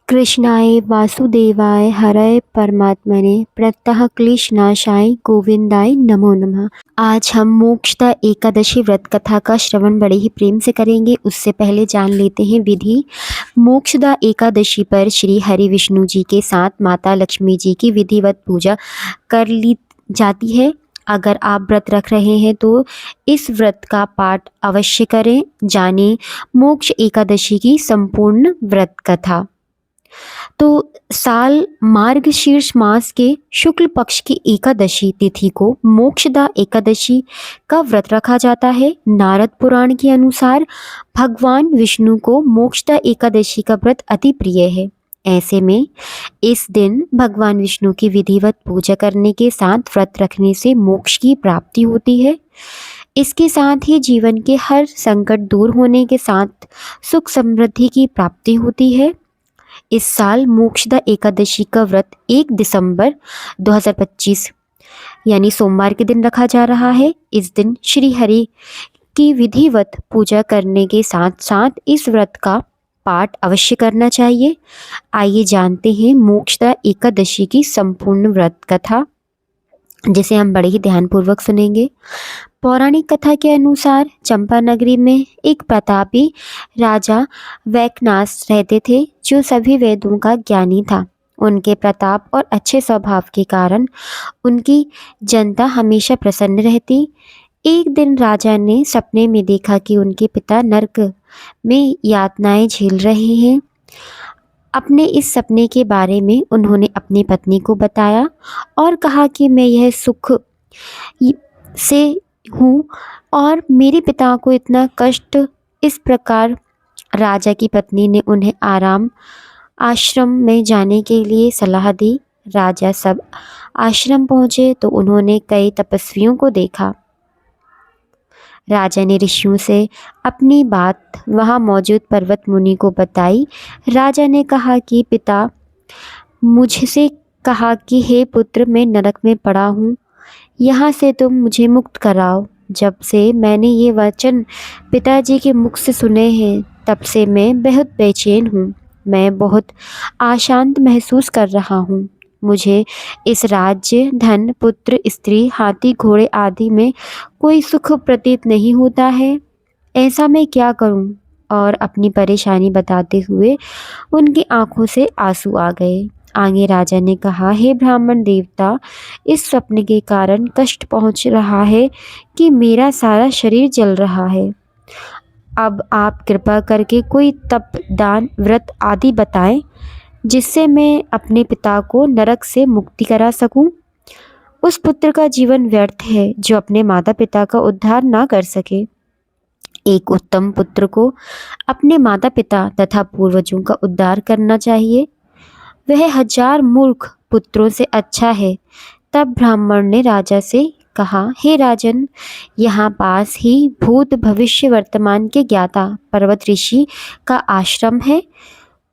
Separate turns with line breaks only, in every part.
कृष्णाय वासुदेवाय हरये परमात्मने प्रत्यह क्लेशनाशाय गोविंदाय नमो नमः। आज हम मोक्षदा एकादशी व्रत कथा का श्रवण बड़े ही प्रेम से करेंगे। उससे पहले जान लेते हैं विधि। मोक्षदा एकादशी पर श्री हरि विष्णु जी के साथ माता लक्ष्मी जी की विधिवत पूजा कर ली जाती है। अगर आप व्रत रख रहे हैं तो इस व्रत का पाठ अवश्य करें। जानें मोक्ष एकादशी की संपूर्ण व्रत कथा। तो साल मार्गशीर्ष मास के शुक्ल पक्ष की एकादशी तिथि को मोक्षदा एकादशी का व्रत रखा जाता है। नारद पुराण के अनुसार भगवान विष्णु को मोक्षदा एकादशी का व्रत अति प्रिय है। ऐसे में इस दिन भगवान विष्णु की विधिवत पूजा करने के साथ व्रत रखने से मोक्ष की प्राप्ति होती है। इसके साथ ही जीवन के हर संकट दूर होने के साथ सुख समृद्धि की प्राप्ति होती है। इस साल मोक्षदा एकादशी का व्रत 1 दिसंबर 2025 यानी सोमवार के दिन रखा जा रहा है। इस दिन श्री हरि की विधिवत पूजा करने के साथ साथ इस व्रत का पाठ अवश्य करना चाहिए। आइए जानते हैं मोक्षदा एकादशी की संपूर्ण व्रत कथा, जिसे हम बड़े ही ध्यानपूर्वक सुनेंगे। पौराणिक कथा के अनुसार चंपा नगरी में एक प्रतापी राजा वैकनास रहते थे, जो सभी वेदों का ज्ञानी था। उनके प्रताप और अच्छे स्वभाव के कारण उनकी जनता हमेशा प्रसन्न रहती। एक दिन राजा ने सपने में देखा कि उनके पिता नरक में यातनाएं झेल रहे हैं। अपने इस सपने के बारे में उन्होंने अपनी पत्नी को बताया और कहा कि मैं यह सुख से हूँ और मेरे पिता को इतना कष्ट। इस प्रकार राजा की पत्नी ने उन्हें आराम आश्रम में जाने के लिए सलाह दी। राजा सब आश्रम पहुँचे तो उन्होंने कई तपस्वियों को देखा। राजा ने ऋषियों से अपनी बात वहाँ मौजूद पर्वत मुनि को बताई। राजा ने कहा कि पिता मुझसे कहा कि हे पुत्र, मैं नरक में पड़ा हूँ, यहाँ से तुम मुझे मुक्त कराओ। जब से मैंने ये वचन पिताजी के मुख से सुने हैं, तब से मैं बहुत बेचैन हूँ। मैं बहुत अशांत महसूस कर रहा हूँ। मुझे इस राज्य, धन, पुत्र, स्त्री, हाथी, घोड़े आदि में कोई सुख प्रतीत नहीं होता है। ऐसा मैं क्या करूं? और अपनी परेशानी बताते हुए उनकी आंखों से आंसू आ गए। आगे राजा ने कहा, हे ब्राह्मण देवता, इस स्वप्न के कारण कष्ट पहुंच रहा है कि मेरा सारा शरीर जल रहा है। अब आप कृपा करके कोई तप, दान, व्रत आदि बताएं, जिससे मैं अपने पिता को नरक से मुक्ति करा सकूं। उस पुत्र का जीवन व्यर्थ है जो अपने माता पिता का उद्धार ना कर सके। एक उत्तम पुत्र को अपने माता पिता तथा पूर्वजों का उद्धार करना चाहिए। वह 1000 मूर्ख पुत्रों से अच्छा है। तब ब्राह्मण ने राजा से कहा, हे राजन, यहाँ पास ही भूत, भविष्य, वर्तमान के ज्ञाता पर्वत ऋषि का आश्रम है।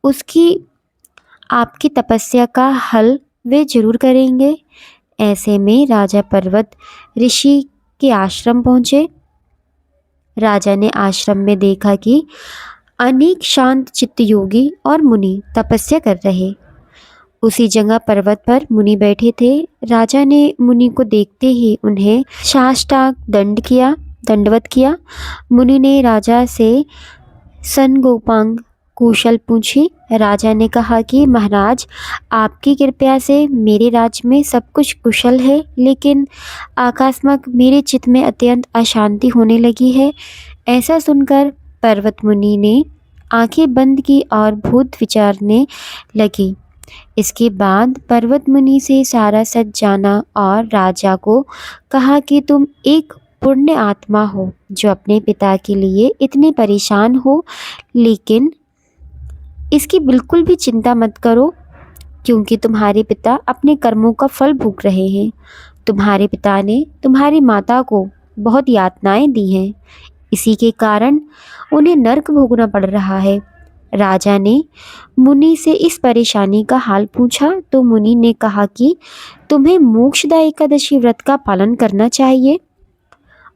उसकी आपकी तपस्या का हल वे जरूर करेंगे। ऐसे में राजा पर्वत ऋषि के आश्रम पहुँचे। राजा ने आश्रम में देखा कि अनेक शांत चित्त योगी और मुनि तपस्या कर रहे। उसी जगह पर्वत पर मुनि बैठे थे। राजा ने मुनि को देखते ही उन्हें साष्टांग दंडवत किया। मुनि ने राजा से संगोपांग कुशल पूछी। राजा ने कहा कि महाराज, आपकी कृपया से मेरे राज्य में सब कुछ कुशल है, लेकिन अकस्मात मेरे चित्त में अत्यंत अशांति होने लगी है। ऐसा सुनकर पर्वत मुनि ने आंखें बंद की और भूत विचारने लगी। इसके बाद पर्वत मुनि से सारा सच जाना और राजा को कहा कि तुम एक पुण्य आत्मा हो जो अपने पिता के लिए इतने परेशान हो, लेकिन इसकी बिल्कुल भी चिंता मत करो, क्योंकि तुम्हारे पिता अपने कर्मों का फल भोग रहे हैं। तुम्हारे पिता ने तुम्हारी माता को बहुत यातनाएं दी हैं, इसी के कारण उन्हें नरक भोगना पड़ रहा है। राजा ने मुनि से इस परेशानी का हाल पूछा तो मुनि ने कहा कि तुम्हें मोक्षदा एकादशी व्रत का पालन करना चाहिए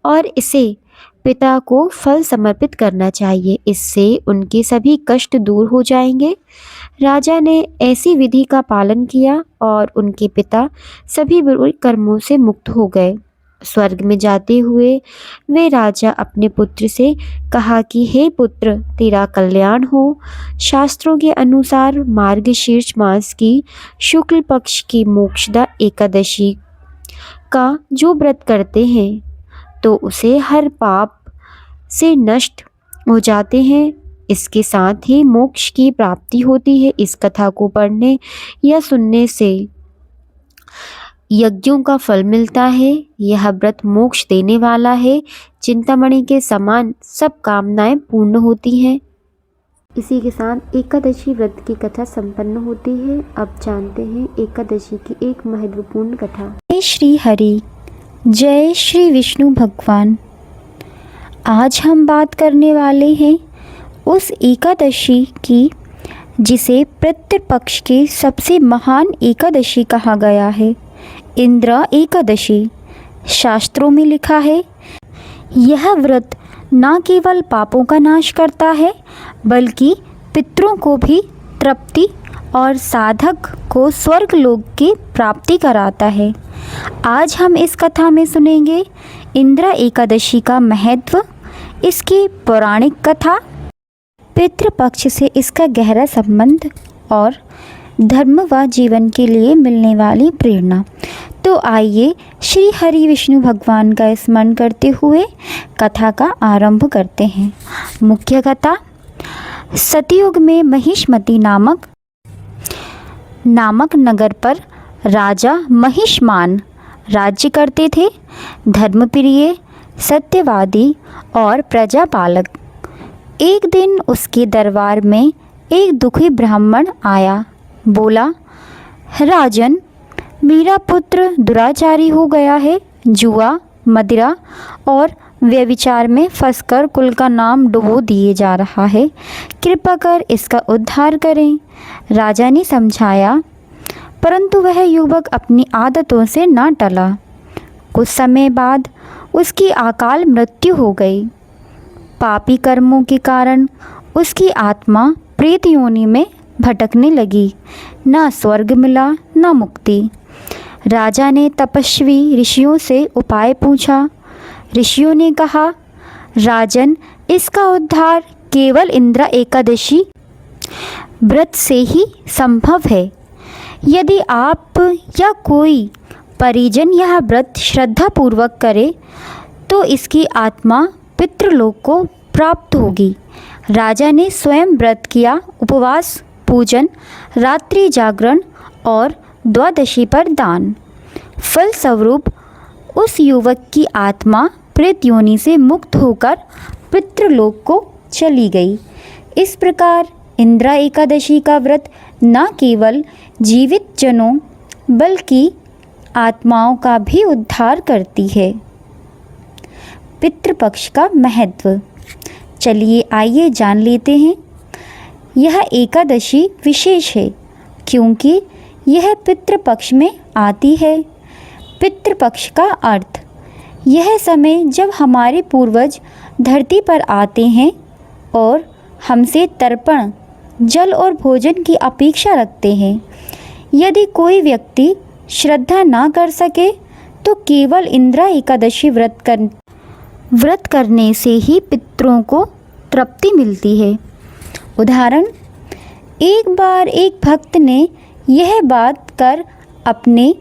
और इसे पिता को फल समर्पित करना चाहिए, इससे उनके सभी कष्ट दूर हो जाएंगे। राजा ने ऐसी विधि का पालन किया और उनके पिता सभी बुरे कर्मों से मुक्त हो गए। स्वर्ग में जाते हुए वे राजा अपने पुत्र से कहा कि हे पुत्र, तेरा कल्याण हो। शास्त्रों के अनुसार मार्गशीर्ष मास की शुक्ल पक्ष की मोक्षदा एकादशी का जो व्रत करते हैं तो उसे हर पाप से नष्ट हो जाते हैं। इसके साथ ही मोक्ष की प्राप्ति होती है। इस कथा को पढ़ने या सुनने से यज्ञों का फल मिलता है। यह व्रत मोक्ष देने वाला है। चिंतामणि के समान सब कामनाएं पूर्ण होती हैं। इसी के साथ एकादशी व्रत की कथा संपन्न होती है। अब जानते हैं एकादशी की एक महत्वपूर्ण कथा। जय श्री हरि, जय श्री विष्णु भगवान। आज हम बात करने वाले हैं उस एकादशी की जिसे पितृपक्ष की सबसे महान एकादशी कहा गया है, इंद्र एकादशी। शास्त्रों में लिखा है, यह व्रत न केवल पापों का नाश करता है बल्कि पितरों को भी तृप्ति और साधक को स्वर्ग लोक की प्राप्ति कराता है। आज हम इस कथा में सुनेंगे इंद्र एकादशी का महत्व, इसकी पौराणिक कथा, पितृपक्ष से इसका गहरा संबंध और धर्म व जीवन के लिए मिलने वाली प्रेरणा। तो आइए श्री हरि विष्णु भगवान का स्मरण करते हुए कथा का आरंभ करते हैं। मुख्य कथा। सतयुग में महिष्मति नामक नगर पर राजा महिष्मान राज्य करते थे। धर्मप्रिय, सत्यवादी और प्रजापालक। एक दिन उसके दरबार में एक दुखी ब्राह्मण आया। बोला, राजन, मेरा पुत्र दुराचारी हो गया है। जुआ, मदिरा और व्यभिचार में फंसकर कुल का नाम डुबो दिए जा रहा है। कृपा कर इसका उद्धार करें। राजा ने समझाया, परंतु वह युवक अपनी आदतों से ना टला। कुछ समय बाद उसकी अकाल मृत्यु हो गई। पापी कर्मों के कारण उसकी आत्मा प्रेत योनि में भटकने लगी। न स्वर्ग मिला न मुक्ति। राजा ने तपस्वी ऋषियों से उपाय पूछा। ऋषियों ने कहा, राजन, इसका उद्धार केवल इंद्र एकादशी व्रत से ही संभव है। यदि आप या कोई परिजन यह व्रत श्रद्धापूर्वक करे तो इसकी आत्मा पितृलोक को प्राप्त होगी। राजा ने स्वयं व्रत किया। उपवास, पूजन, रात्रि जागरण और द्वादशी पर दान। फलस्वरूप उस युवक की आत्मा प्रेत योनि से मुक्त होकर पितृलोक को चली गई। इस प्रकार इंद्र एकादशी का व्रत न केवल जीवित जनों बल्कि आत्माओं का भी उद्धार करती है। पितृपक्ष का महत्व। चलिए आइए जान लेते हैं। यह एकादशी विशेष है क्योंकि यह पितृपक्ष में आती है। पितृपक्ष का अर्थ, यह समय जब हमारे पूर्वज धरती पर आते हैं और हमसे तर्पण, जल और भोजन की अपेक्षा रखते हैं। यदि कोई व्यक्ति श्रद्धा ना कर सके तो केवल इंद्र एकादशी व्रत करने से ही पितरों को तृप्ति मिलती है। उदाहरण, एक बार एक भक्त ने यह बात कर अपने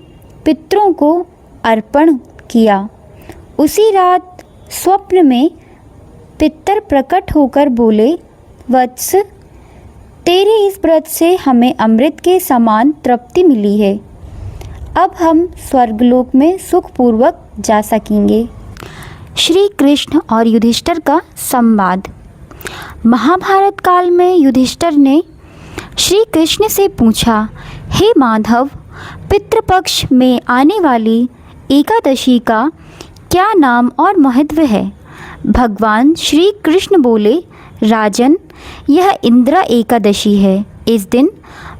पितरों को अर्पण किया। उसी रात स्वप्न में पितर प्रकट होकर बोले, वत्स, तेरे इस व्रत से हमें अमृत के समान तृप्ति मिली है। अब हम स्वर्गलोक में सुखपूर्वक जा सकेंगे। श्री कृष्ण और युधिष्ठिर का संवाद। महाभारत काल में युधिष्ठिर ने श्री कृष्ण से पूछा, हे माधव, पितृपक्ष में आने वाली एकादशी का क्या नाम और महत्व है? भगवान श्री कृष्ण बोले, राजन, यह इंद्र एकादशी है। इस दिन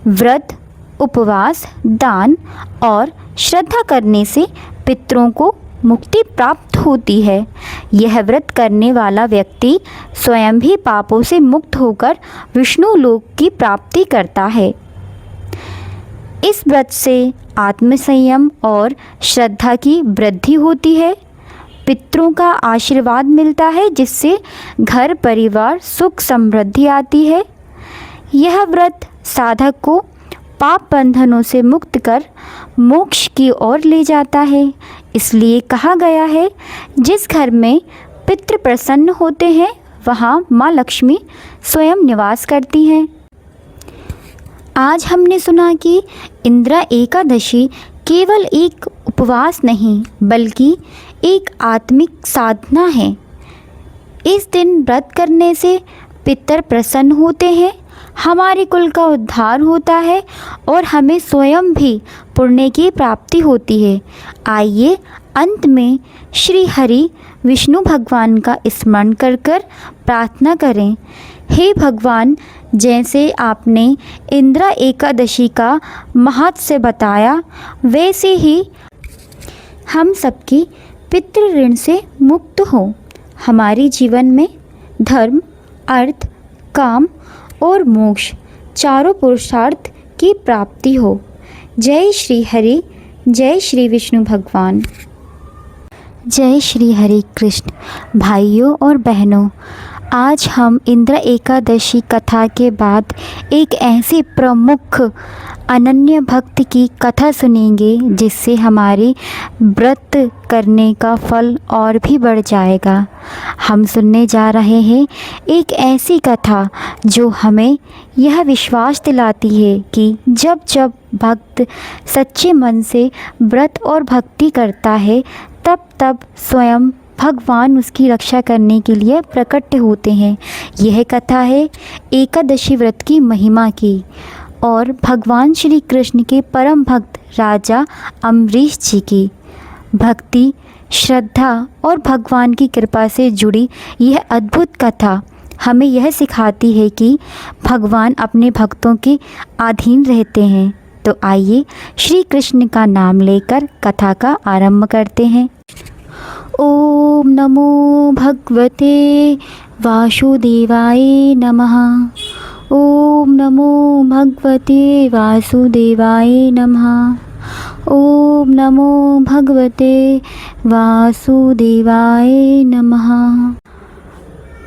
व्रत, उपवास, दान और श्रद्धा करने से पितरों को मुक्ति प्राप्त होती है।
यह व्रत करने वाला व्यक्ति स्वयं भी पापों से मुक्त होकर विष्णु लोक की प्राप्ति करता है। इस व्रत से आत्मसंयम और श्रद्धा की वृद्धि होती है। पितरों का आशीर्वाद मिलता है, जिससे घर परिवार सुख समृद्धि आती है। यह व्रत साधक को पाप बंधनों से मुक्त कर मोक्ष की ओर ले जाता है। इसलिए कहा गया है, जिस घर में पितृ प्रसन्न होते हैं वहाँ माँ लक्ष्मी स्वयं निवास करती हैं। आज हमने सुना कि इंदिरा एकादशी केवल एक उपवास नहीं बल्कि एक आत्मिक साधना है। इस दिन व्रत करने से पितर प्रसन्न होते हैं, हमारे कुल का उद्धार होता है और हमें स्वयं भी पुण्य की प्राप्ति होती है। आइए अंत में श्री हरि विष्णु भगवान का स्मरण कर प्रार्थना करें। हे भगवान, जैसे आपने इंदिरा एकादशी का महत्व बताया, वैसे ही हम सबकी पितृ ऋण से मुक्त हो। हमारे जीवन में धर्म, अर्थ, काम और मोक्ष चारों पुरुषार्थ की प्राप्ति हो। जय श्री हरि, जय श्री विष्णु भगवान।
जय श्री हरि कृष्ण। भाइयों और बहनों, आज हम इंदिरा एकादशी कथा के बाद एक ऐसे प्रमुख अनन्य भक्त की कथा सुनेंगे जिससे हमारे व्रत करने का फल और भी बढ़ जाएगा। हम सुनने जा रहे हैं एक ऐसी कथा जो हमें यह विश्वास दिलाती है कि जब जब भक्त सच्चे मन से व्रत और भक्ति करता है तब तब स्वयं भगवान उसकी रक्षा करने के लिए प्रकट होते हैं। यह कथा है एकादशी व्रत की महिमा की और भगवान श्री कृष्ण के परम भक्त राजा अम्बरीश जी की। भक्ति, श्रद्धा और भगवान की कृपा से जुड़ी यह अद्भुत कथा हमें यह सिखाती है कि भगवान अपने भक्तों के अधीन रहते हैं। तो आइए श्री कृष्ण का नाम लेकर कथा का आरंभ करते हैं। ओम नमो भगवते वासुदेवाय नमः। ओम नमो भगवते वासुदेवाय नमः। ओम नमो भगवते वासुदेवाय नमः।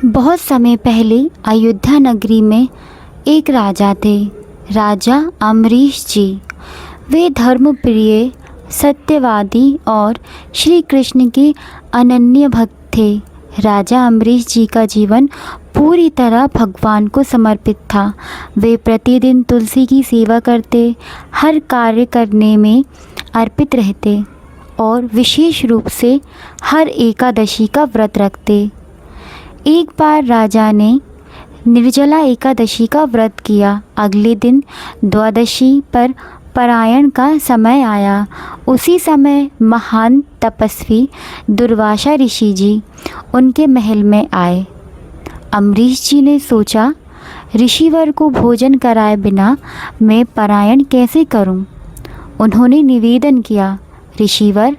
बहुत समय पहले अयोध्या नगरी में एक राजा थे, राजा अम्बरीश जी। वे धर्मप्रिय, सत्यवादी और श्री कृष्ण के अनन्य भक्त थे। राजा अम्बरीश जी का जीवन पूरी तरह भगवान को समर्पित था। वे प्रतिदिन तुलसी की सेवा करते, हर कार्य करने में अर्पित रहते और विशेष रूप से हर एकादशी का व्रत रखते। एक बार राजा ने निर्जला एकादशी का व्रत किया। अगले दिन द्वादशी पर परायण का समय आया। उसी समय महान तपस्वी दुर्वासा ऋषि जी उनके महल में आए। अम्बरीश जी ने सोचा, ऋषिवर को भोजन कराए बिना मैं परायण कैसे करूं? उन्होंने निवेदन किया, ऋषिवर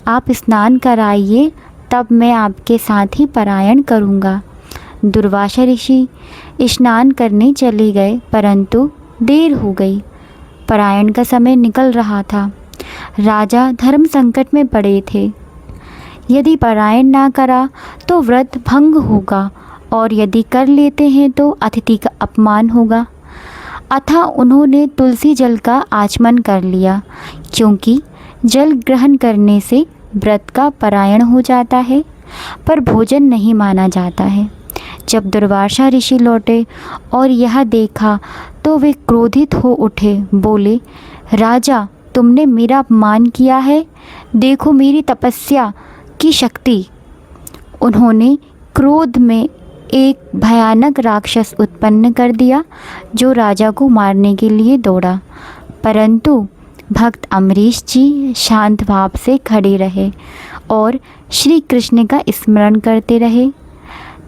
आप स्नान कराइए, तब मैं आपके साथ ही परायण करूंगा। दुर्वासा ऋषि स्नान करने चले गए, परंतु देर हो गई। परायण का समय निकल रहा था। राजा धर्म संकट में पड़े थे। यदि परायण ना करा तो व्रत भंग होगा और यदि कर लेते हैं तो अतिथि का अपमान होगा। अतः उन्होंने तुलसी जल का आचमन कर लिया, क्योंकि जल ग्रहण करने से व्रत का परायण हो जाता है, पर भोजन नहीं माना जाता है। जब दुर्वासा ऋषि लौटे और यह देखा तो वे क्रोधित हो उठे। बोले, राजा तुमने मेरा अपमान किया है, देखो मेरी तपस्या की शक्ति। उन्होंने क्रोध में एक भयानक राक्षस उत्पन्न कर दिया जो राजा को मारने के लिए दौड़ा, परंतु भक्त अम्बरीश जी शांत भाव से खड़े रहे और श्री कृष्ण का स्मरण करते रहे।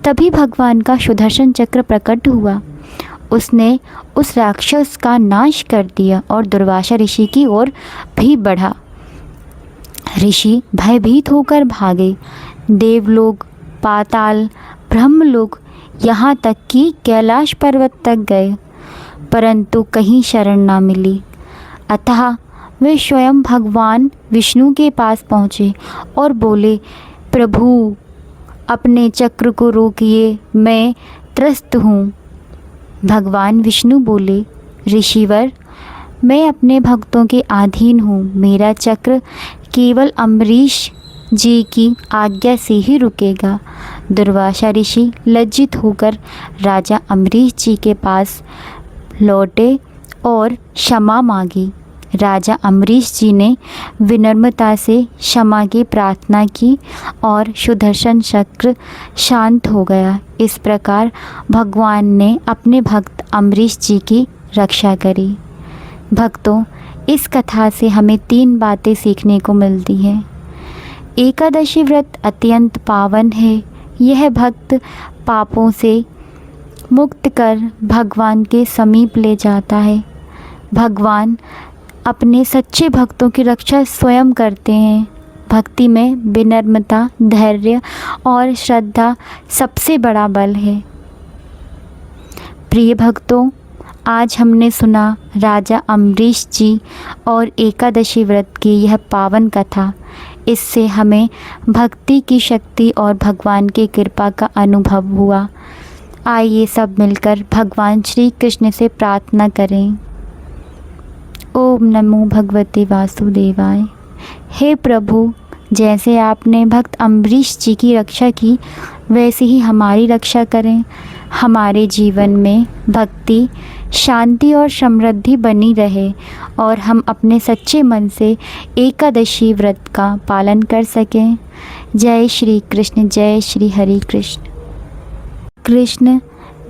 तभी भगवान का सुदर्शन चक्र प्रकट हुआ। उसने उस राक्षस का नाश कर दिया और दुर्वासा ऋषि की ओर भी बढ़ा। ऋषि भयभीत होकर भागे। देवलोक,
पाताल, ब्रह्मलोक, यहाँ तक कि कैलाश पर्वत तक गए, परंतु कहीं शरण न मिली। अतः वे स्वयं भगवान विष्णु के पास पहुँचे और बोले, प्रभु अपने चक्र को रोकिए, मैं त्रस्त हूँ। भगवान विष्णु बोले, ऋषिवर, मैं अपने भक्तों के अधीन हूँ, मेरा चक्र केवल अम्बरीश जी की आज्ञा से ही रुकेगा। दुर्वासा ऋषि लज्जित होकर राजा अम्बरीश जी के पास लौटे और क्षमा मांगी। राजा अम्बरीश जी ने विनम्रता से क्षमा की प्रार्थना की और सुदर्शन चक्र शांत हो गया। इस प्रकार भगवान ने अपने भक्त अम्बरीश जी की रक्षा करी। भक्तों, इस कथा से हमें 3 बातें सीखने को मिलती हैं। एकादशी व्रत अत्यंत पावन है। यह भक्त पापों से मुक्त कर भगवान के समीप ले जाता है। भगवान अपने सच्चे भक्तों की रक्षा स्वयं करते हैं। भक्ति में विनम्रता, धैर्य और श्रद्धा सबसे बड़ा बल है। प्रिय भक्तों, आज हमने सुना राजा अम्बरीश जी और एकादशी व्रत की यह पावन कथा। इससे हमें भक्ति की शक्ति और भगवान की कृपा का अनुभव हुआ। आइए सब मिलकर भगवान श्री कृष्ण से प्रार्थना करें। ओम नमो भगवते वासुदेवाय। हे प्रभु, जैसे आपने भक्त अम्बरीश जी की रक्षा की, वैसे ही हमारी रक्षा करें। हमारे जीवन में भक्ति, शांति और समृद्धि बनी रहे और हम अपने सच्चे मन से एकादशी व्रत का पालन कर सकें। जय श्री कृष्ण, जय श्री हरि कृष्ण। कृष्ण,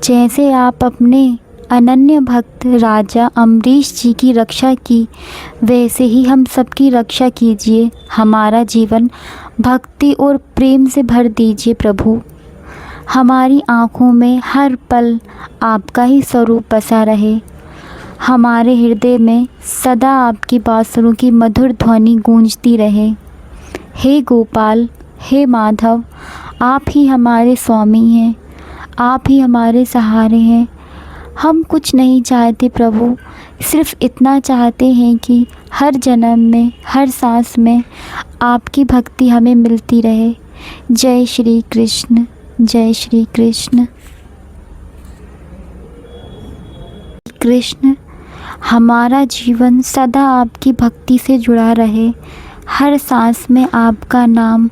जैसे आप अपने अनन्य भक्त राजा अम्बरीश जी की रक्षा की, वैसे ही हम सबकी रक्षा कीजिए। हमारा जीवन भक्ति और प्रेम से भर दीजिए प्रभु। हमारी आँखों में हर पल आपका ही स्वरूप बसा रहे। हमारे हृदय में सदा आपकी बांसुरों की मधुर ध्वनि गूंजती रहे। हे गोपाल, हे माधव, आप ही हमारे स्वामी हैं, आप ही हमारे सहारे हैं। हम कुछ नहीं चाहते प्रभु, सिर्फ इतना चाहते हैं कि हर जन्म में, हर सांस में आपकी भक्ति हमें मिलती रहे। जय श्री कृष्ण, जय श्री कृष्ण। कृष्ण, हमारा जीवन सदा आपकी भक्ति से जुड़ा रहे। हर सांस में आपका नाम,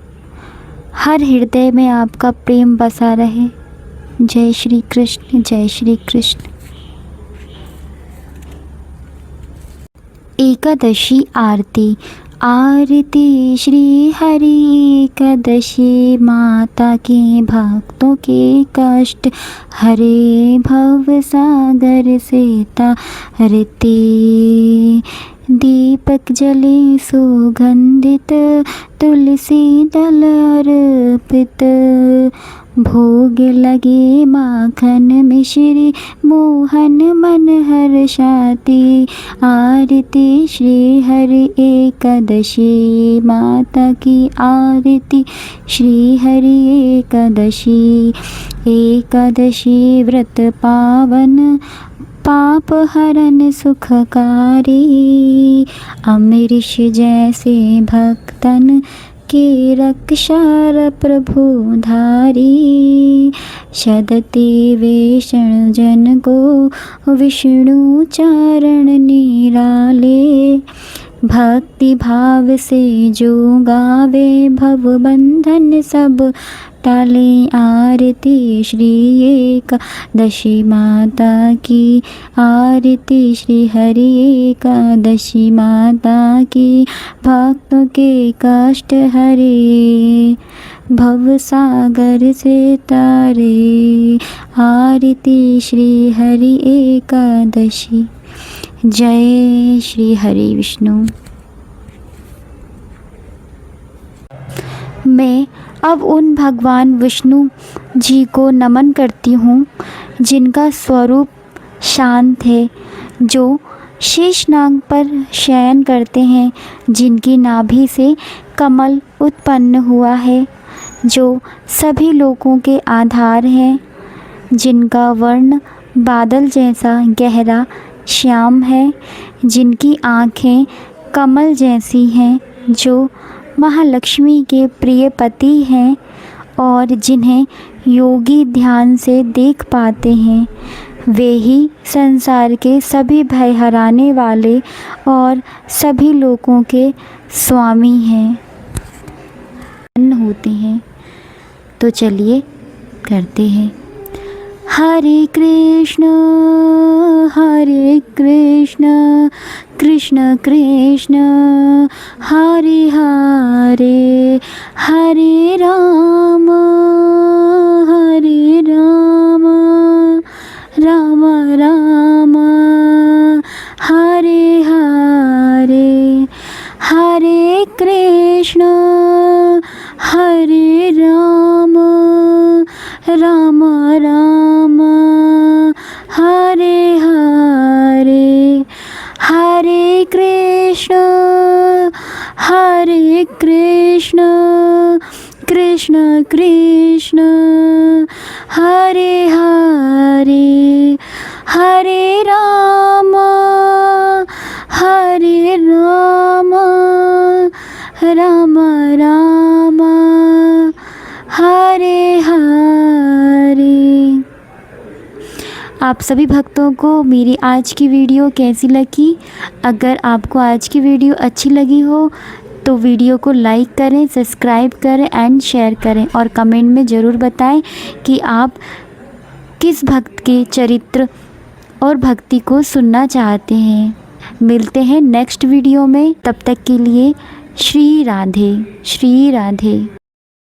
हर हृदय में आपका प्रेम बसा रहे। जय श्री कृष्ण, जय श्री कृष्ण। एकादशी आरती। आरती श्री हरि एकादशी, माता के भक्तों के कष्ट हरे, भव सागर से तारती। दीपक जले सुगंधित, तुलसी दल अर्पित। भोग लगे माखन मिश्री, मोहन मन हर्षाति। आरती श्री हरि एकादशी, माता की आरती श्री हरि एकादशी। एकादशी व्रत पावन, पाप हरन सुखकारी। अम्बरीश जैसे भक्तन के रक्षार प्रभु धारी। शदति वेषण जन को, विष्णु चारण निराले। भक्ति भाव से जो गावे, भव बंधन सब टाले। आरती श्री एकादशी माता की, आरती श्री हरि एकादशी माता की। भक्तों के कष्ट हरे, भव सागर से तारे। आरती श्री हरि एकादशी। जय श्री हरि विष्णु। मैं अब उन भगवान विष्णु जी को नमन करती हूँ जिनका स्वरूप शांत है, जो शेषनाग पर शयन करते हैं, जिनकी नाभि से कमल उत्पन्न हुआ है, जो सभी लोगों के आधार हैं, जिनका वर्ण बादल जैसा गहरा श्याम है, जिनकी आँखें कमल जैसी हैं, जो महालक्ष्मी के प्रिय पति हैं और जिन्हें योगी ध्यान से देख पाते हैं, वे ही संसार के सभी भय हराने वाले और सभी लोगों के स्वामी हैं, होते हैं। तो चलिए करते हैं। हरे कृष्ण कृष्ण कृष्ण हरे हरे, हरे राम राम राम हरे हरे, हरे कृष्ण हरे राम राम राम हरे हरे, हरे कृष्ण कृष्ण कृष्ण हरे हरे, हरे राम राम राम हरे हरे। आप सभी भक्तों को मेरी आज की वीडियो कैसी लगी? अगर आपको आज की वीडियो अच्छी लगी हो तो वीडियो को लाइक करें, सब्सक्राइब करें एंड शेयर करें और कमेंट में ज़रूर बताएं कि आप किस भक्त के चरित्र और भक्ति को सुनना चाहते हैं। मिलते हैं नेक्स्ट वीडियो में, तब तक के लिए श्री राधे।